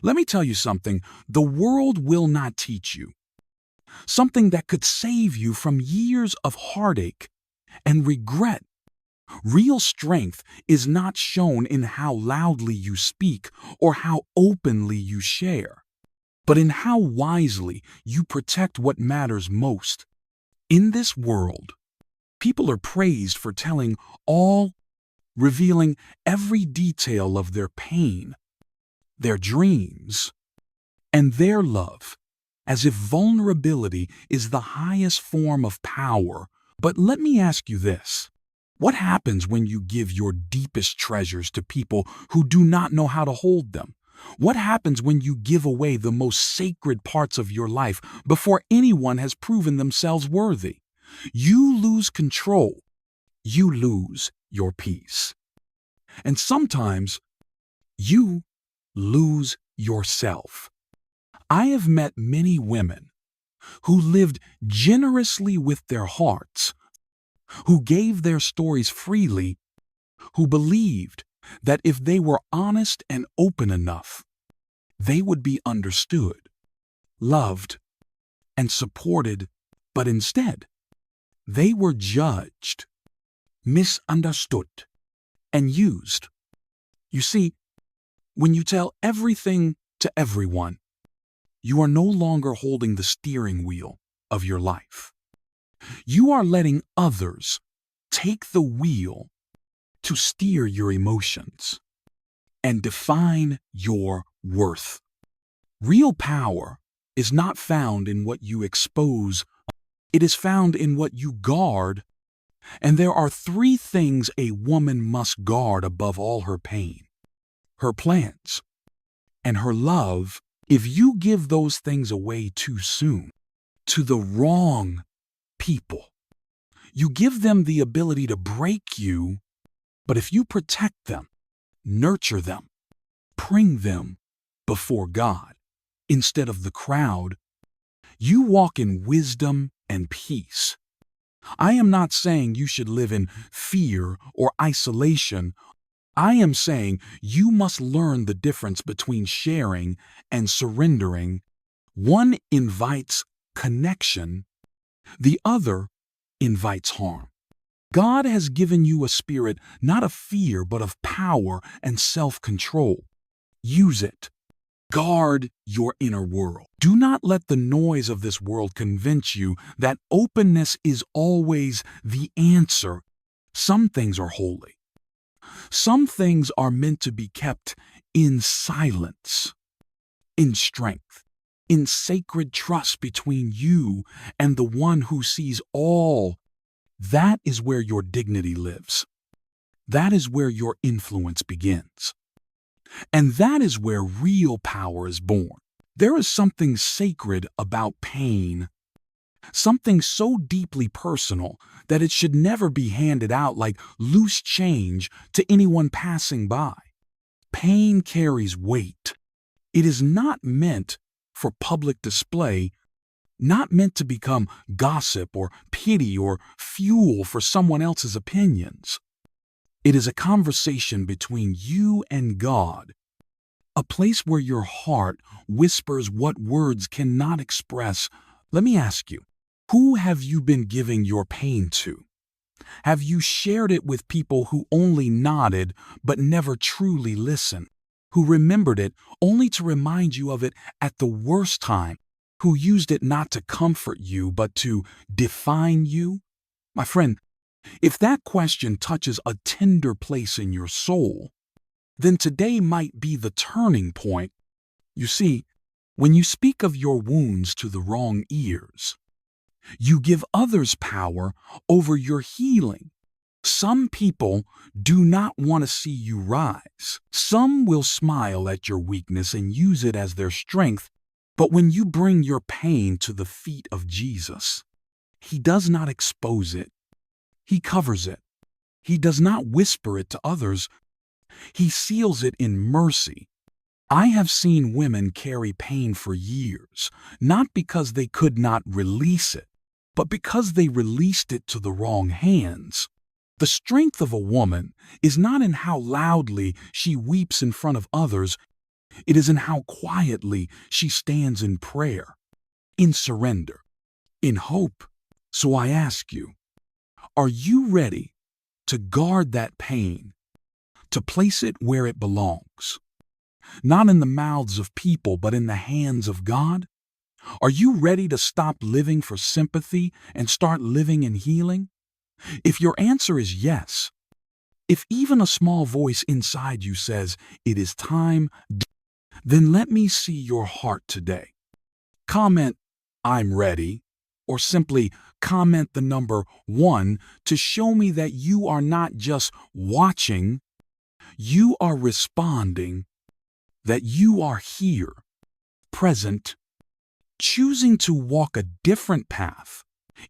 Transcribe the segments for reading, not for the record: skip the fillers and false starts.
Let me tell you something the world will not teach you. Something that could save you from years of heartache and regret. Real strength is not shown in how loudly you speak or how openly you share, but in how wisely you protect what matters most. In this world, people are praised for telling all, revealing every detail of their pain, their dreams, and their love, as if vulnerability is the highest form of power. But let me ask you this. What happens when you give your deepest treasures to people who do not know how to hold them? What happens when you give away the most sacred parts of your life before anyone has proven themselves worthy? You lose control. You lose your peace. And sometimes you lose yourself. I have met many women who lived generously with their hearts, who gave their stories freely, who believed that if they were honest and open enough, they would be understood, loved, and supported, but instead, they were judged, misunderstood, and used. You see, when you tell everything to everyone, you are no longer holding the steering wheel of your life. You are letting others take the wheel to steer your emotions and define your worth. Real power is not found in what you expose, it is found in what you guard. And there are three things a woman must guard above all her pain: her plans and her love. If you give those things away too soon to the wrong people, you give them the ability to break you. But if you protect them, nurture them, bring them before God instead of the crowd, you walk in wisdom and peace. I am not saying you should live in fear or isolation. I am saying you must learn the difference between sharing and surrendering. One invites connection, the other invites harm. God has given you a spirit not of fear but of power and self-control. Use it. Guard your inner world. Do not let the noise of this world convince you that openness is always the answer. Some things are holy. Some things are meant to be kept in silence, in strength, in sacred trust between you and the one who sees all. That is where your dignity lives. That is where your influence begins. And that is where real power is born. There is something sacred about pain, something so deeply personal that it should never be handed out like loose change to anyone passing by. Pain carries weight. It is not meant for public display, not meant to become gossip or pity or fuel for someone else's opinions. It is a conversation between you and God, a place where your heart whispers what words cannot express. Let me ask you, who have you been giving your pain to? Have you shared it with people who only nodded but never truly listened, who remembered it only to remind you of it at the worst time, who used it not to comfort you but to define you? My friend, if that question touches a tender place in your soul, then today might be the turning point. You see, when you speak of your wounds to the wrong ears, you give others power over your healing. Some people do not want to see you rise. Some will smile at your weakness and use it as their strength. But when you bring your pain to the feet of Jesus, He does not expose it. He covers it. He does not whisper it to others. He seals it in mercy. I have seen women carry pain for years, not because they could not release it, but because they released it to the wrong hands. The strength of a woman is not in how loudly she weeps in front of others. It is in how quietly she stands in prayer, in surrender, in hope. So I ask you, are you ready to guard that pain, to place it where it belongs? Not in the mouths of people, but in the hands of God? Are you ready to stop living for sympathy and start living in healing? If your answer is yes, if even a small voice inside you says, it is time, then let me see your heart today. Comment, I'm ready, or simply comment the number 1 to show me that you are not just watching, you are responding, that you are here, present, choosing to walk a different path.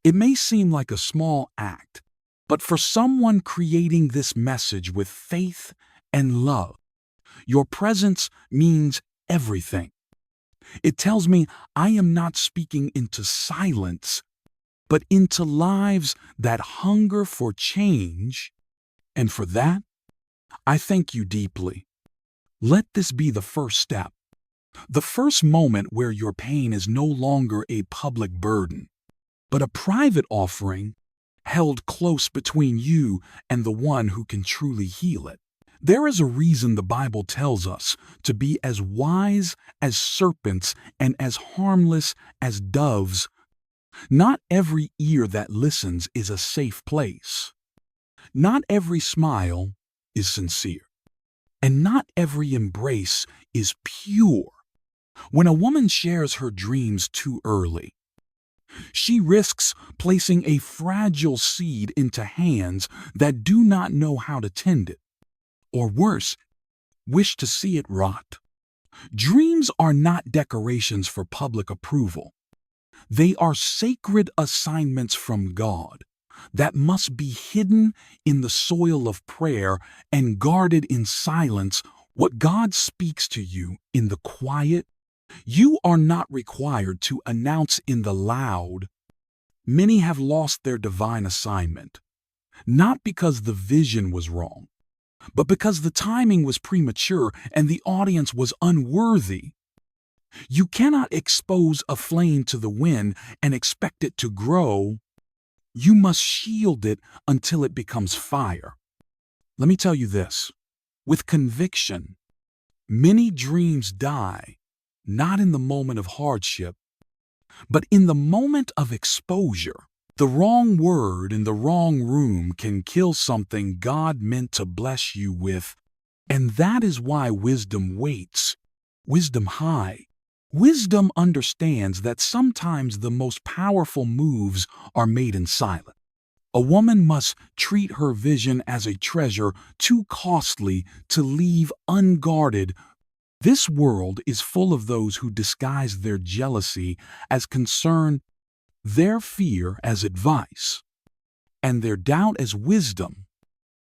It may seem like a small act, but for someone creating this message with faith and love, your presence means everything. It tells me I am not speaking into silence, but into lives that hunger for change, and for that, I thank you deeply. Let this be the first step, the first moment where your pain is no longer a public burden, but a private offering held close between you and the one who can truly heal it. There is a reason the Bible tells us to be as wise as serpents and as harmless as doves. Not every ear that listens is a safe place. Not every smile is sincere. And not every embrace is pure. When a woman shares her dreams too early, she risks placing a fragile seed into hands that do not know how to tend it, or worse, wish to see it rot. Dreams are not decorations for public approval. They are sacred assignments from God that must be hidden in the soil of prayer and guarded in silence. What God speaks to you in the quiet, you are not required to announce in the loud. Many have lost their divine assignment, not because the vision was wrong, but because the timing was premature and the audience was unworthy. You cannot expose a flame to the wind and expect it to grow. You must shield it until it becomes fire. Let me tell you this, with conviction, many dreams die not in the moment of hardship, but in the moment of exposure. The wrong word in the wrong room can kill something God meant to bless you with, and that is why wisdom waits. Wisdom high. Wisdom understands that sometimes the most powerful moves are made in silence. A woman must treat her vision as a treasure too costly to leave unguarded. This world is full of those who disguise their jealousy as concern, their fear as advice, and their doubt as wisdom.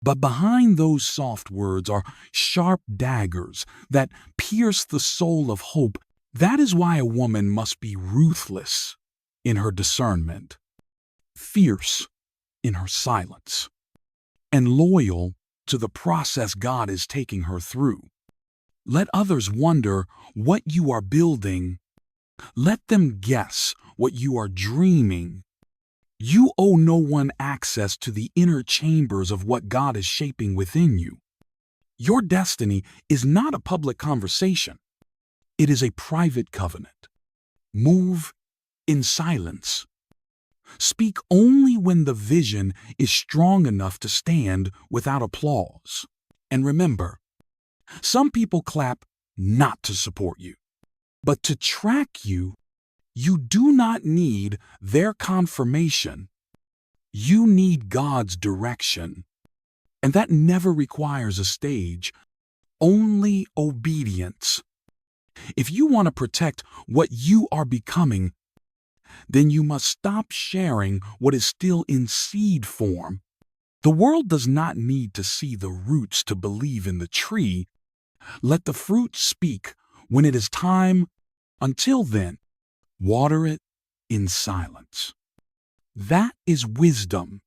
But behind those soft words are sharp daggers that pierce the soul of hope. That is why a woman must be ruthless in her discernment, fierce in her silence, and loyal to the process God is taking her through. Let others wonder what you are building. Let them guess what you are dreaming. You owe no one access to the inner chambers of what God is shaping within you. Your destiny is not a public conversation. It is a private covenant. Move in silence. Speak only when the vision is strong enough to stand without applause. And remember, some people clap not to support you, but to track you. You do not need their confirmation. You need God's direction. And that never requires a stage, only obedience. If you want to protect what you are becoming, then you must stop sharing what is still in seed form. The world does not need to see the roots to believe in the tree. Let the fruit speak when it is time. Until then, water it in silence. That is wisdom.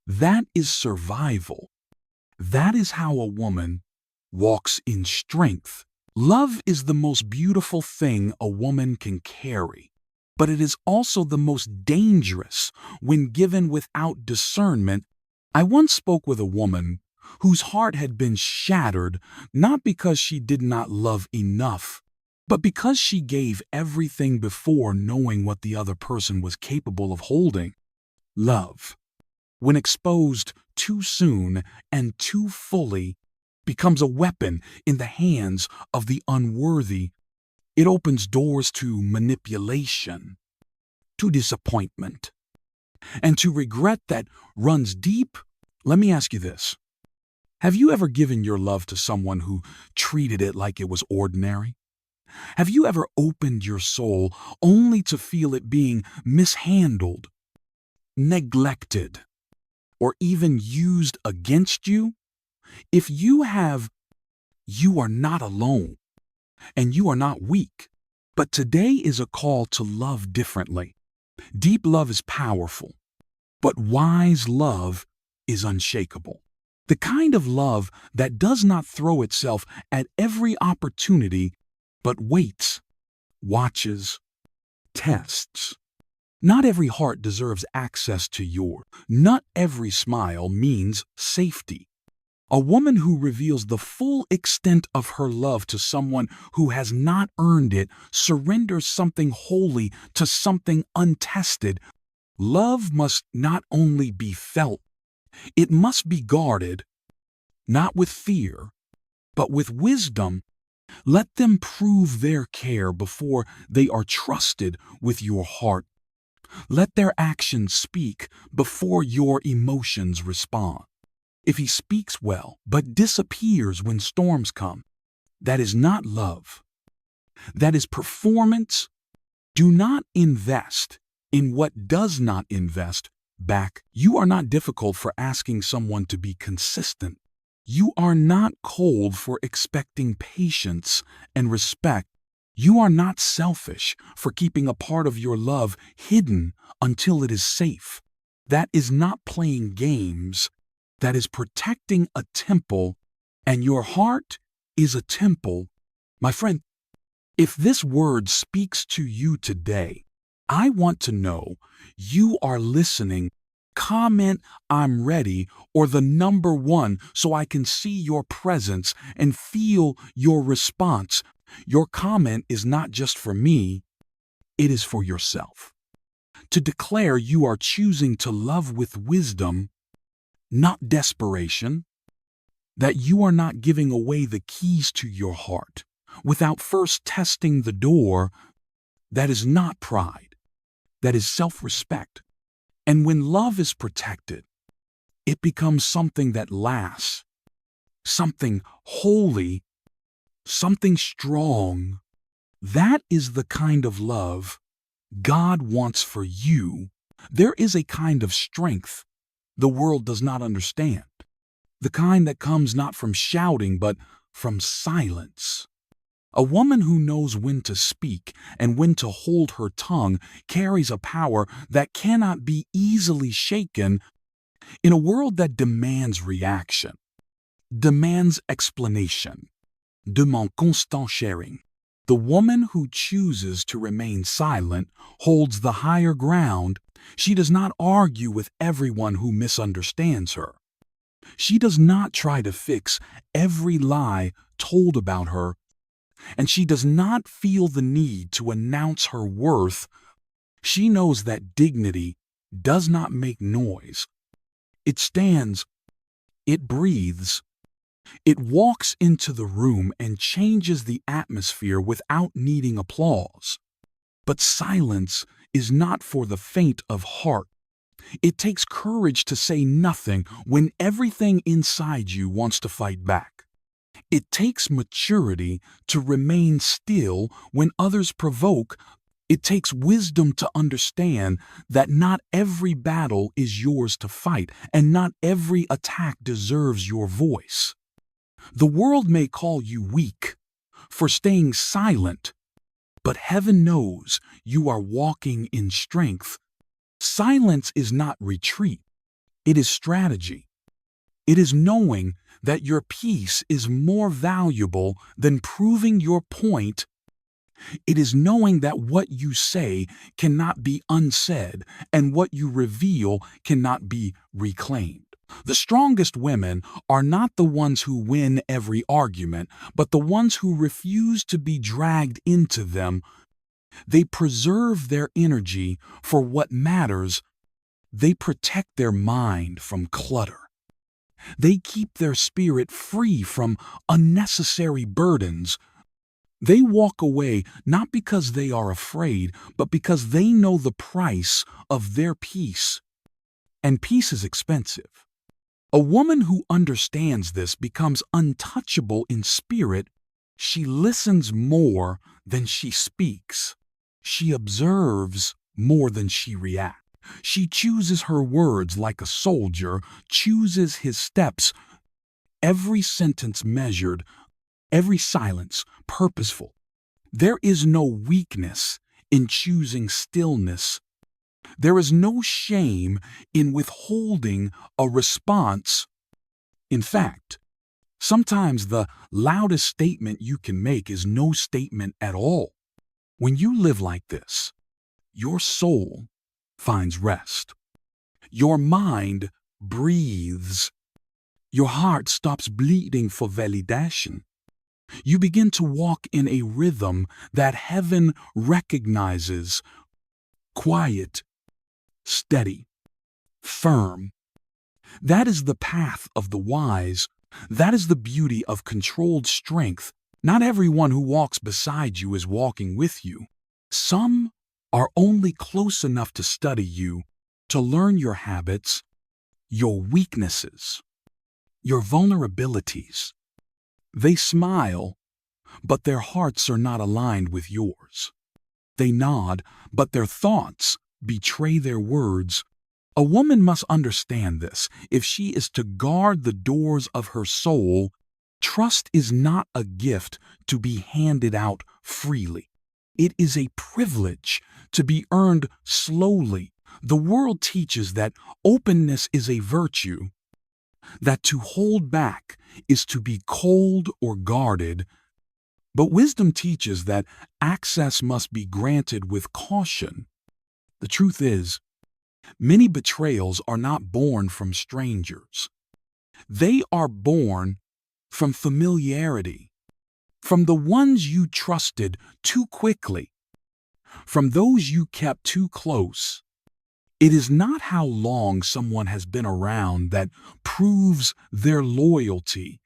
That is survival. That is how a woman walks in strength, Love is the most beautiful thing a woman can carry, but it is also the most dangerous when given without discernment. I once spoke with a woman whose heart had been shattered not because she did not love enough, but because she gave everything before knowing what the other person was capable of holding. Love, when exposed too soon and too fully, becomes a weapon in the hands of the unworthy. It opens doors to manipulation, to disappointment, and to regret that runs deep. Let me ask you this. Have you ever given your love to someone who treated it like it was ordinary? Have you ever opened your soul only to feel it being mishandled, neglected, or even used against you? If you have, you are not alone, and you are not weak. But today is a call to love differently. Deep love is powerful, but wise love is unshakable. The kind of love that does not throw itself at every opportunity, but waits, watches, tests. Not every heart deserves access to yours. Not every smile means safety. A woman who reveals the full extent of her love to someone who has not earned it surrenders something holy to something untested. Love must not only be felt, it must be guarded, not with fear, but with wisdom. Let them prove their care before they are trusted with your heart. Let their actions speak before your emotions respond. If he speaks well, but disappears when storms come, that is not love. That is performance. Do not invest in what does not invest back. You are not difficult for asking someone to be consistent. You are not cold for expecting patience and respect. You are not selfish for keeping a part of your love hidden until it is safe. That is not playing games. That is protecting a temple, and your heart is a temple. My friend, if this word speaks to you today, I want to know you are listening. Comment "I'm ready" or the number 1 so I can see your presence and feel your response. Your comment is not just for me, it is for yourself. To declare you are choosing to love with wisdom, not desperation, that you are not giving away the keys to your heart without first testing the door. That is not pride, that is self-respect. And when love is protected, it becomes something that lasts, something holy, something strong. That is the kind of love God wants for you. There is a kind of strength the world does not understand, the kind that comes not from shouting but from silence. A woman who knows when to speak and when to hold her tongue carries a power that cannot be easily shaken. In a world that demands reaction, demands explanation, demande constant sharing, the woman who chooses to remain silent holds the higher ground. She does not argue with everyone who misunderstands her. She does not try to fix every lie told about her, and she does not feel the need to announce her worth. She knows that dignity does not make noise. It stands, it breathes, it walks into the room and changes the atmosphere without needing applause. But silence is not for the faint of heart. It takes courage to say nothing when everything inside you wants to fight back. It takes maturity to remain still when others provoke. It takes wisdom to understand that not every battle is yours to fight, and not every attack deserves your voice. The world may call you weak for staying silent, but heaven knows you are walking in strength. Silence is not retreat. It is strategy. It is knowing that your peace is more valuable than proving your point. It is knowing that what you say cannot be unsaid and what you reveal cannot be reclaimed. The strongest women are not the ones who win every argument, but the ones who refuse to be dragged into them. They preserve their energy for what matters. They protect their mind from clutter. They keep their spirit free from unnecessary burdens. They walk away not because they are afraid, but because they know the price of their peace. And peace is expensive. A woman who understands this becomes untouchable in spirit. She listens more than she speaks. She observes more than she reacts. She chooses her words like a soldier chooses his steps, every sentence measured, every silence purposeful. There is no weakness in choosing stillness. There is no shame in withholding a response. In fact, sometimes the loudest statement you can make is no statement at all. When you live like this, your soul finds rest. Your mind breathes. Your heart stops bleeding for validation. You begin to walk in a rhythm that heaven recognizes: quiet, steady, firm. That is the path of the wise. That is the beauty of controlled strength. Not everyone who walks beside you is walking with you. Some are only close enough to study you, to learn your habits, your weaknesses, your vulnerabilities. They smile, but their hearts are not aligned with yours. They nod, but their thoughts betray their words. A woman must understand this if she is to guard the doors of her soul. Trust is not a gift to be handed out freely. It is a privilege to be earned slowly. The world teaches that openness is a virtue, that to hold back is to be cold or guarded. But wisdom teaches that access must be granted with caution. The truth is, many betrayals are not born from strangers. They are born from familiarity, from the ones you trusted too quickly, from those you kept too close. It is not how long someone has been around that proves their loyalty.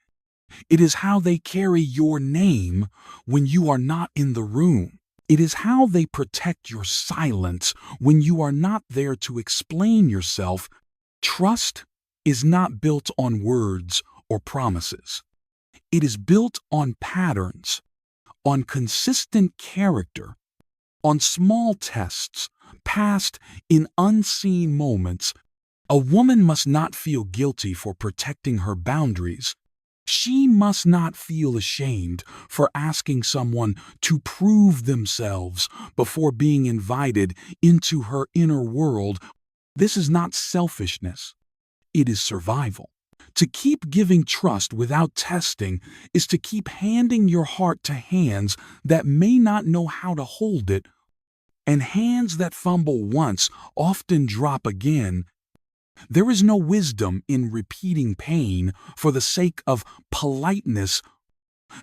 It is how they carry your name when you are not in the room. It is how they protect your silence when you are not there to explain yourself. Trust is not built on words or promises. It is built on patterns, on consistent character, on small tests passed in unseen moments. A woman must not feel guilty for protecting her boundaries. She must not feel ashamed for asking someone to prove themselves before being invited into her inner world. This is not selfishness. It is survival. To keep giving trust without testing is to keep handing your heart to hands that may not know how to hold it, and hands that fumble once often drop again. There is no wisdom in repeating pain for the sake of politeness.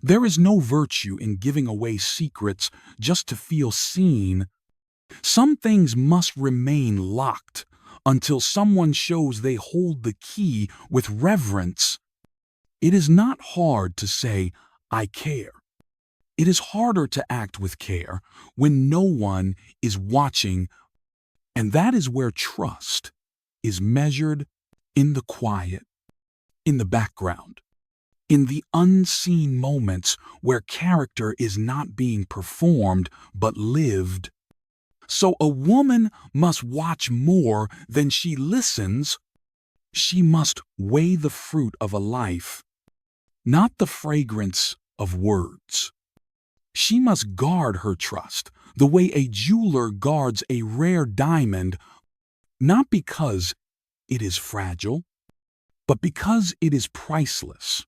There is no virtue in giving away secrets just to feel seen. Some things must remain locked until someone shows they hold the key with reverence. It is not hard to say, "I care." It is harder to act with care when no one is watching, and that is where trust is measured: in the quiet, in the background, in the unseen moments where character is not being performed but lived. So a woman must watch more than she listens. She must weigh the fruit of a life, not the fragrance of words. She must guard her trust the way a jeweler guards a rare diamond, not because it is fragile, but because it is priceless.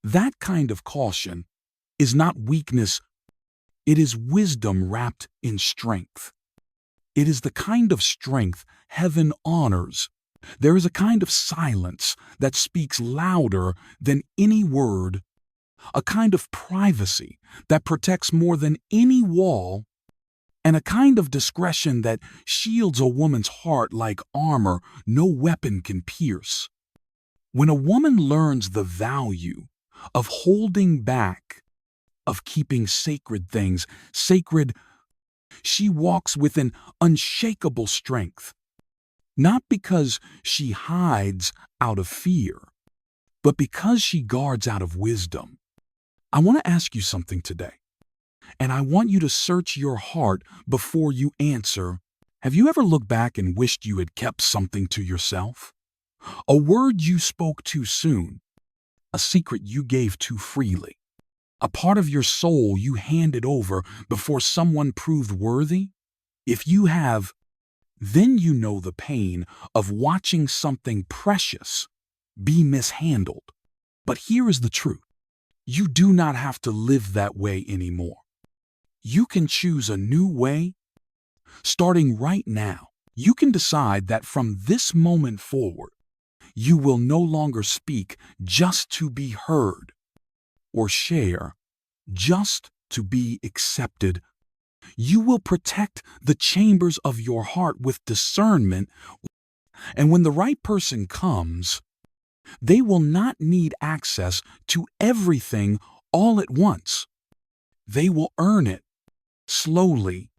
That kind of caution is not weakness, it is wisdom wrapped in strength. It is the kind of strength heaven honors. There is a kind of silence that speaks louder than any word, a kind of privacy that protects more than any wall, and a kind of discretion that shields a woman's heart like armor no weapon can pierce. When a woman learns the value of holding back, of keeping sacred things sacred, she walks with an unshakable strength, not because she hides out of fear, but because she guards out of wisdom. I want to ask you something today, and I want you to search your heart before you answer. Have you ever looked back and wished you had kept something to yourself? A word you spoke too soon, a secret you gave too freely, a part of your soul you handed over before someone proved worthy? If you have, then you know the pain of watching something precious be mishandled. But here is the truth. You do not have to live that way anymore. You can choose a new way. Starting right now, you can decide that from this moment forward, you will no longer speak just to be heard or share just to be accepted. You will protect the chambers of your heart with discernment, and when the right person comes, they will not need access to everything all at once. They will earn it slowly,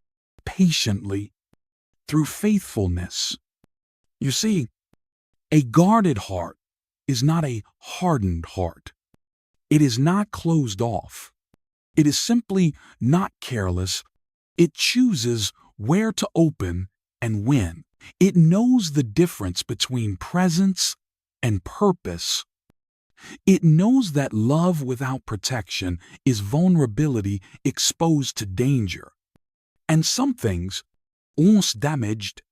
patiently, through faithfulness. You see, a guarded heart is not a hardened heart. It is not closed off. It is simply not careless. It chooses where to open and when. It knows the difference between presence and purpose. It knows that love without protection is vulnerability exposed to danger. And some things, once damaged,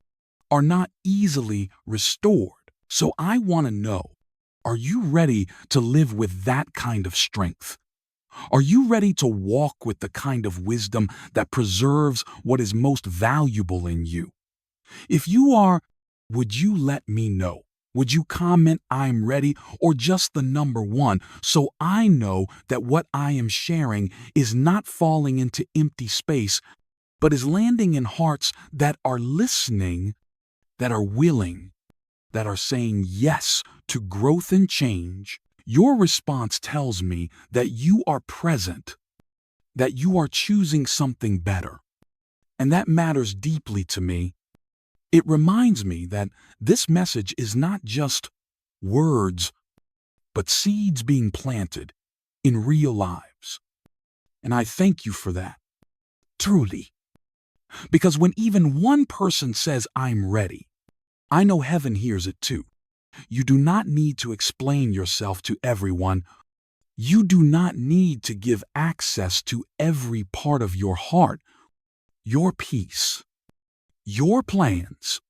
are not easily restored. So I want to know, are you ready to live with that kind of strength? Are you ready to walk with the kind of wisdom that preserves what is most valuable in you? If you are, would you let me know? Would you comment I'm ready or just the number 1 so I know that what I am sharing is not falling into empty space, but is landing in hearts that are listening, that are willing, that are saying yes to growth and change? Your response tells me that you are present, that you are choosing something better, and that matters deeply to me. It reminds me that this message is not just words, but seeds being planted in real lives. And I thank you for that, truly. Because when even one person says, I'm ready, I know heaven hears it too. You do not need to explain yourself to everyone. You do not need to give access to every part of your heart, your peace, your plans,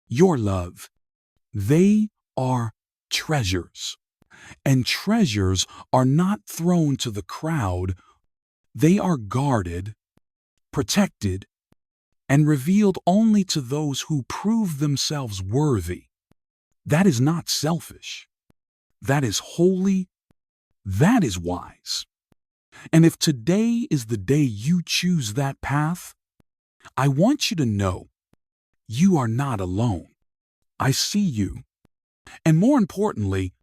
your love. They are treasures. And treasures are not thrown to the crowd. They are guarded, protected, and revealed only to those who prove themselves worthy. That is not selfish. That is holy. That is wise. And if today is the day you choose that path, I want you to know you are not alone. I see you. And more importantly,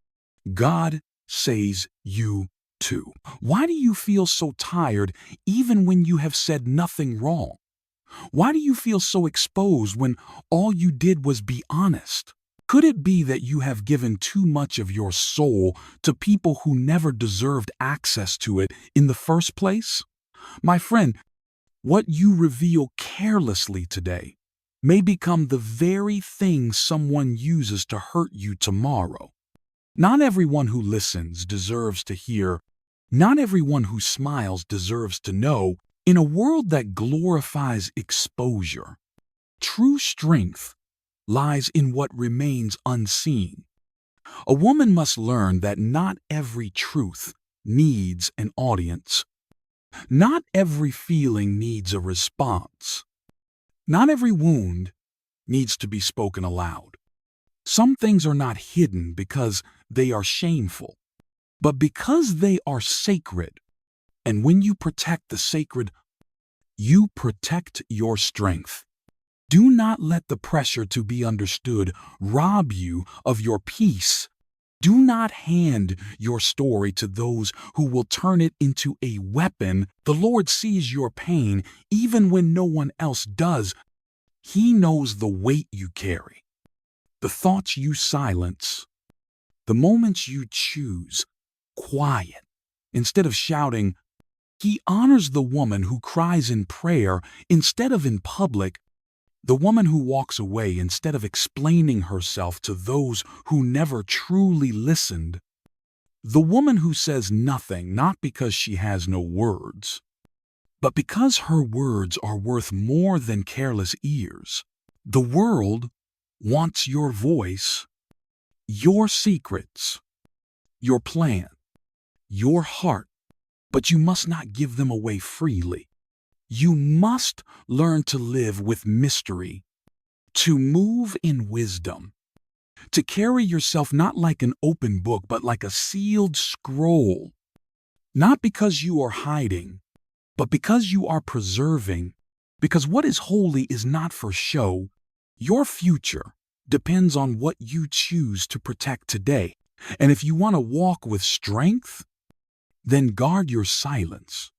God sees you too. Why do you feel so tired even when you have said nothing wrong? Why do you feel so exposed when all you did was be honest? Could it be that you have given too much of your soul to people who never deserved access to it in the first place? My friend, what you reveal carelessly today may become the very thing someone uses to hurt you tomorrow. Not everyone who listens deserves to hear. Not everyone who smiles deserves to know. In a world that glorifies exposure, true strength lies in what remains unseen. A woman must learn that not every truth needs an audience. Not every feeling needs a response. Not every wound needs to be spoken aloud. Some things are not hidden because they are shameful, but because they are sacred. And when you protect the sacred, you protect your strength. Do not let the pressure to be understood rob you of your peace. Do not hand your story to those who will turn it into a weapon. The Lord sees your pain even when no one else does. He knows the weight you carry, the thoughts you silence, the moments you choose quiet instead of shouting. He honors the woman who cries in prayer instead of in public, the woman who walks away instead of explaining herself to those who never truly listened, the woman who says nothing not because she has no words, but because her words are worth more than careless ears. The world wants your voice, your secrets, your plan, your heart, but you must not give them away freely. You must learn to live with mystery, to move in wisdom, to carry yourself not like an open book but like a sealed scroll, not because you are hiding, but because you are preserving, because what is holy is not for show. Your future depends on what you choose to protect today. And if you want to walk with strength, then guard your silence.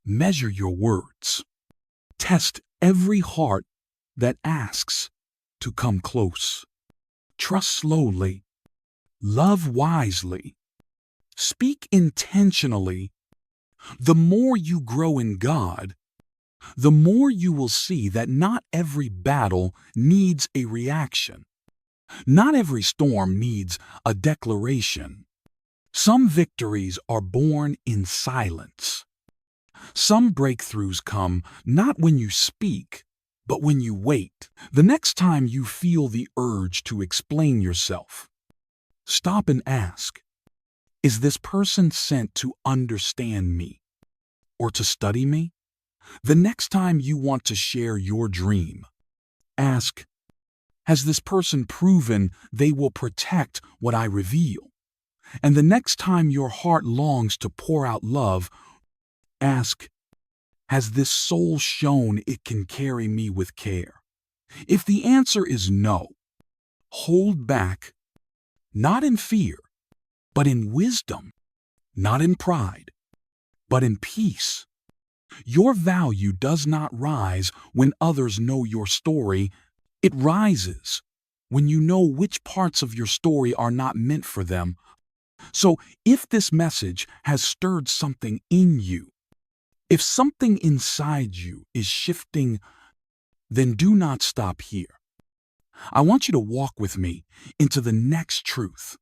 Measure your words. Test every heart that asks to come close. Trust slowly. Love wisely. Speak intentionally. The more you grow in God, the more you will see that not every battle needs a reaction. Not every storm needs a declaration. Some victories are born in silence. Some breakthroughs come not when you speak, but when you wait. The next time you feel the urge to explain yourself, stop and ask, is this person sent to understand me or to study me? The next time you want to share your dream, ask, has this person proven they will protect what I reveal? And the next time your heart longs to pour out love, ask, has this soul shown it can carry me with care? If the answer is no, hold back, not in fear, but in wisdom, not in pride, but in peace. Your value does not rise when others know your story. It rises when you know which parts of your story are not meant for them. So if this message has stirred something in you, if something inside you is shifting, then do not stop here. I want you to walk with me into the next truth.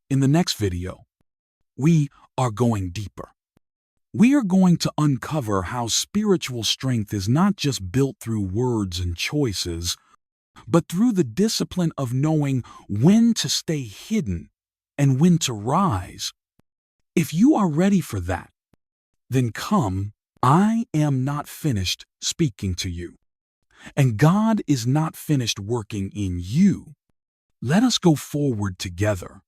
In the next video, we are going deeper. We are going to uncover how spiritual strength is not just built through words and choices, but through the discipline of knowing when to stay hidden and when to rise. If you are ready for that, then come. I am not finished speaking to you, and God is not finished working in you. Let us go forward together.